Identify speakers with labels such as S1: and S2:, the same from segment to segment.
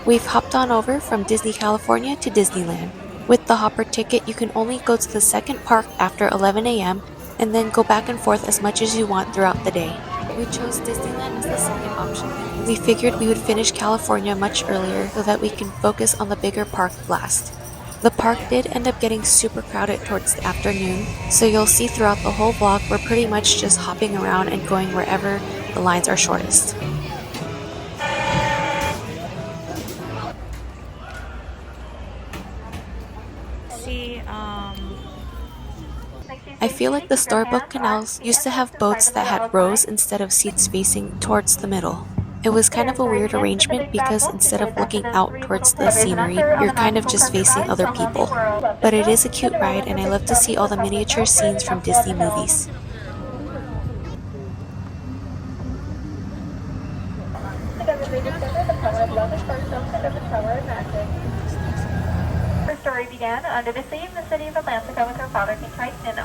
S1: We've hopped on over from Disney California to Disneyland. With the Hopper ticket, you can only go to the second park after 11 a.m. and then go back and forth as much as you want throughout the day. We chose Disneyland as the second option because we figured we would finish California much earlier so that we can focus on the bigger park last. The park did end up getting super crowded towards the afternoon, so you'll see throughout the whole vlog we're pretty much just hopping around and going wherever the lines are shortest. I feel like the storybook canals used to have boats that had rows instead of seats facing towards the middle. It was kind of a weird arrangement because instead of looking out towards the scenery, you're kind of just facing other people. But it is a cute ride and I love to see all the miniature scenes from Disney movies.
S2: Her story began under the sea in the city of Atlantica with her father King Triton.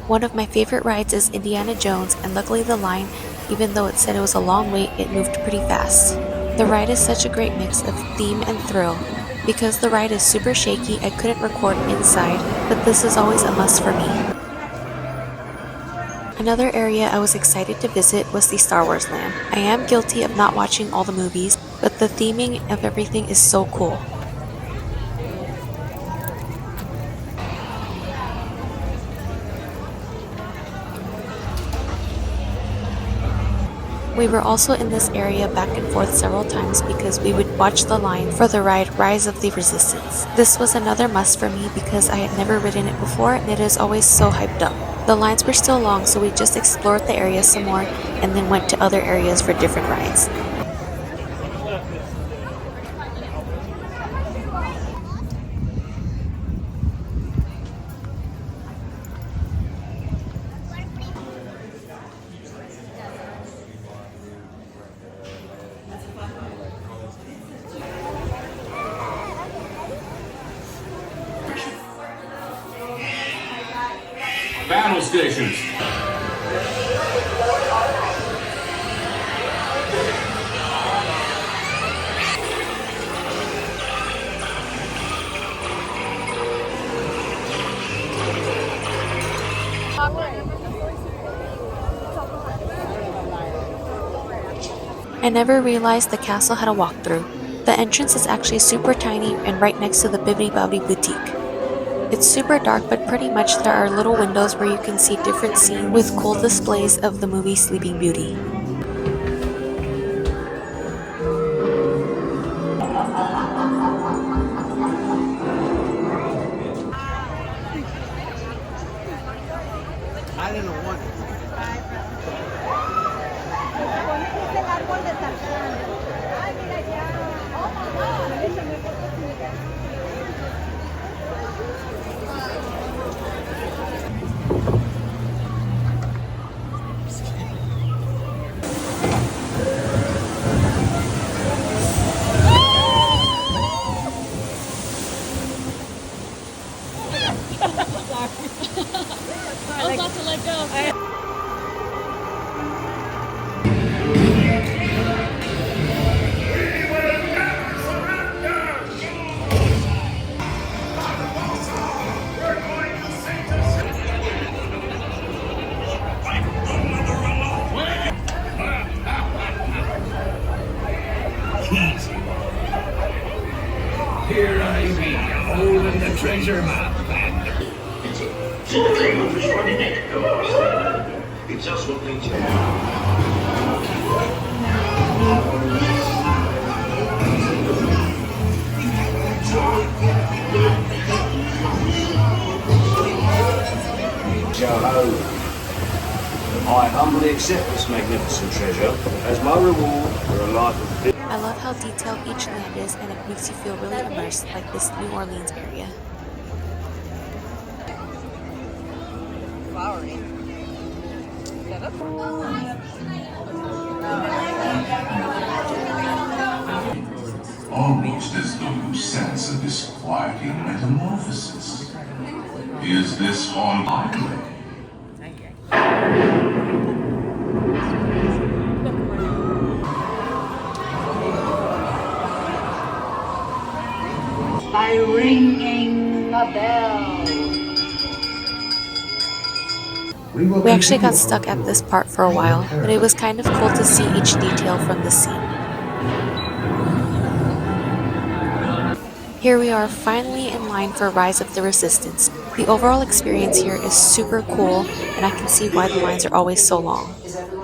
S1: One of my favorite rides is Indiana Jones, and luckily the line, even though it said it was a long wait, it moved pretty fast. The ride is such a great mix of theme and thrill. Because the ride is super shaky, I couldn't record inside, but this is always a must for me. Another area I was excited to visit was the Star Wars land. I am guilty of not watching all the movies, but the theming of everything is so cool. We were also in this area back and forth several times because we would watch the line for the ride Rise of the Resistance. This was another must for me because I had never ridden it before and it is always so hyped up. The lines were still long, so we just explored the area some more and then went to other areas for different rides.
S3: Battle stations.
S1: I never realized the castle had a walkthrough. The entrance is actually super tiny and right next to the Bibbidi Bobbidi Boutique. It's super dark, but pretty much there are little windows where you can see different scenes with cool displays of the movie Sleeping Beauty.
S4: I don't know what.
S5: I was about to let go.
S3: Here I be, holding the treasure map. It's just what they do. I humbly accept this magnificent treasure as my reward for a life of...
S1: I love how detailed each land is and it makes you feel really immersed like this New Orleans area.
S5: Flowery.
S6: Almost as though you sense a disquieting metamorphosis. Is this unlikely?
S4: by ringing a bell.
S1: We actually got stuck at this part for a while, but it was kind of cool to see each detail from the scene. Here we are finally in line for Rise of the Resistance. The overall experience here is super cool, and I can see why the lines are always so long.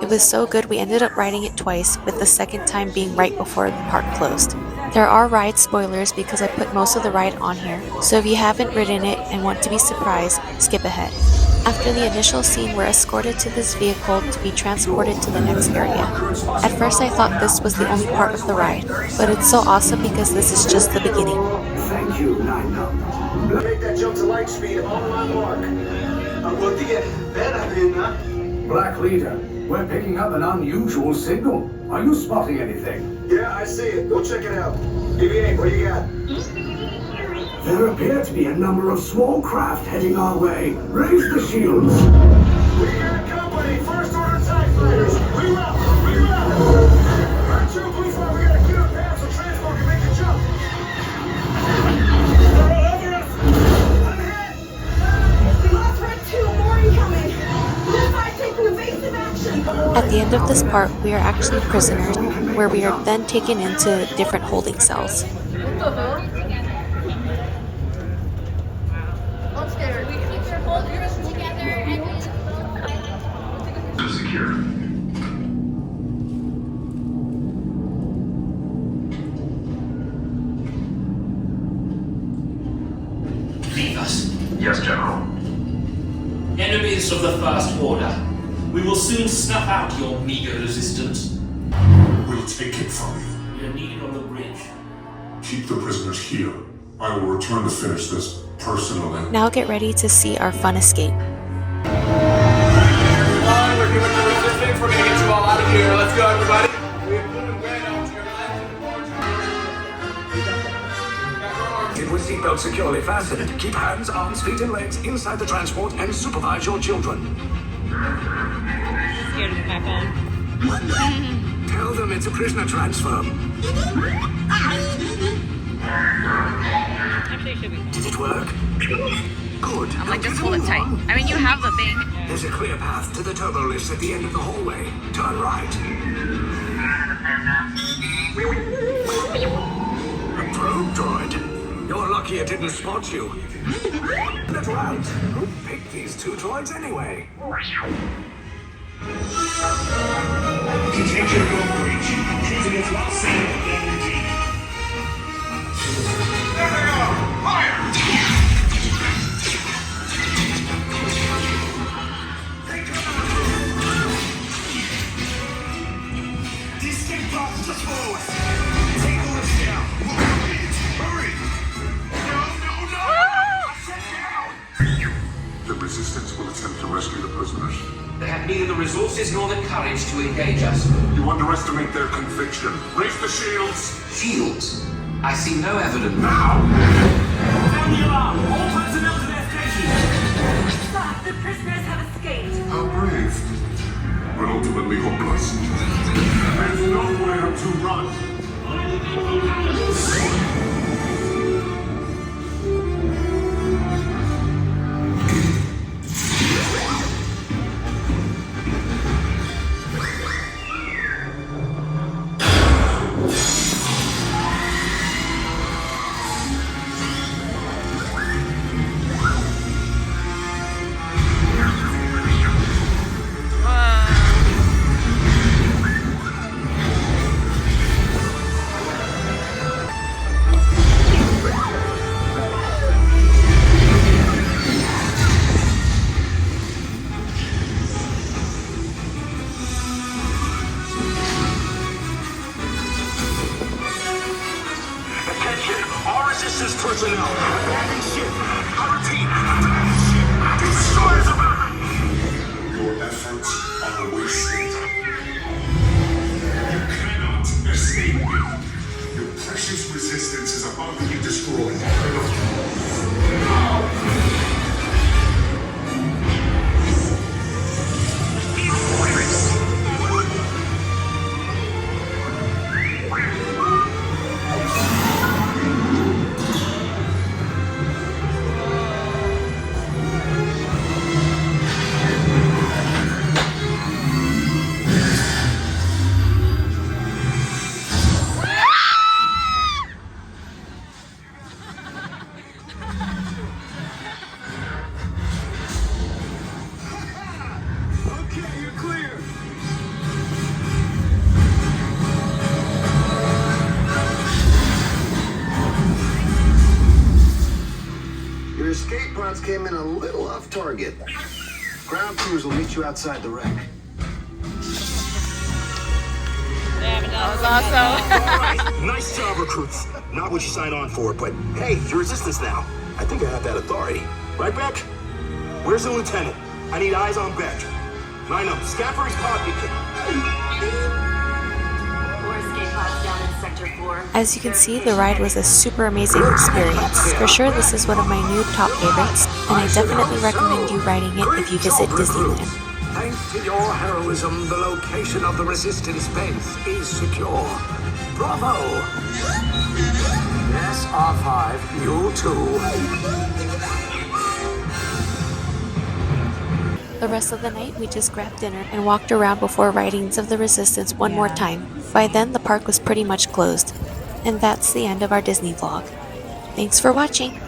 S1: It was so good we ended up riding it twice, with the second time being right before the park closed. There are ride spoilers because I put most of the ride on here, so if you haven't ridden it and want to be surprised, skip ahead. After the initial scene, we're escorted to this vehicle to be transported to the next area. At first I thought this was the only part of the ride, but it's so awesome because this is just the beginning.
S7: Thank you, Nine Number. Make that jump to light speed on my mark. Black Leader, we're picking up an unusual signal. Are you spotting anything? Yeah, I see it. Go check it out. BB-8, what do you got? There appear to be a number of small craft heading our way. Raise the shields. We got company. First order TIE fighters. We route. R2, please, we got a clear path so transport can make the jump. Over us. Ahead.
S8: We lost Red 2, more incoming. Unified taking evasive action.
S1: At the end of this part, we are actually prisoners, where we are then taken into different holding cells.
S6: Secure.
S3: Leave us.
S6: Yes, General.
S3: Enemies of the First Order. We will soon snuff out your meager resistance.
S6: We'll take it from you.
S3: We are needed on the bridge.
S6: Keep the prisoners here. I will return to finish this personally.
S1: Now get ready to see our fun escape.
S7: We're doing the resistance. We're gonna get you all out of here. Let's go, everybody. We have blue and red out to your left. Get with seatbelt securely fastened. Keep hands, arms, feet, and legs inside the transport and supervise your children.
S5: Scared of my phone.
S7: Tell them it's a prisoner transfer.
S5: Actually, it should be.
S7: Did it work? Good.
S9: I'm like, just hold it tight. I mean, you have the thing.
S7: There's a clear path to the turbo lifts at the end of the hallway. Turn right. A probe droid. You're lucky it didn't spot you. That's right. Who picked these two droids anyway?
S6: Contention bridge. Choosing its last signal again routine. There they are! Fire! Distant blast just forward. Take the lift down. Hurry! No! I said down! The resistance will attempt to rescue the prisoners.
S3: They have neither the resources nor the courage to engage us.
S6: You underestimate their conviction. Raise the shields!
S3: Shields? I see no evidence.
S6: Now!
S7: Sound the alarm! All personnel to their stations!
S8: Sir, the prisoners have escaped.
S6: How brave. But ultimately hopeless. There's nowhere to run.
S7: Resistance personnel, abandon ship. I repeat, abandon ship. Destroy the weapon.
S6: Your efforts are wasted. You cannot escape me. Your precious resistance is about to be destroyed.
S7: came in a little off target. Ground crews will meet you outside the wreck.
S9: That was awesome.
S6: All right, nice job, recruits. Not what you signed on for, but hey, you're resistance now. I think I have that authority. Right, Beck? Where's the lieutenant? I need eyes on Beck. Line up. Scaffold's pocket.
S1: As you can see, the ride was a super amazing experience. For sure, this is one of my new top favorites, and I definitely recommend you riding it if you visit Disneyland.
S7: Thanks to your heroism, the location of the Resistance base is secure. Bravo! Yes, R5, you too.
S1: The rest of the night, we just grabbed dinner and walked around before Ridings of the Resistance one more time. By then, the park was pretty much closed. And that's the end of our Disney vlog. Thanks for watching!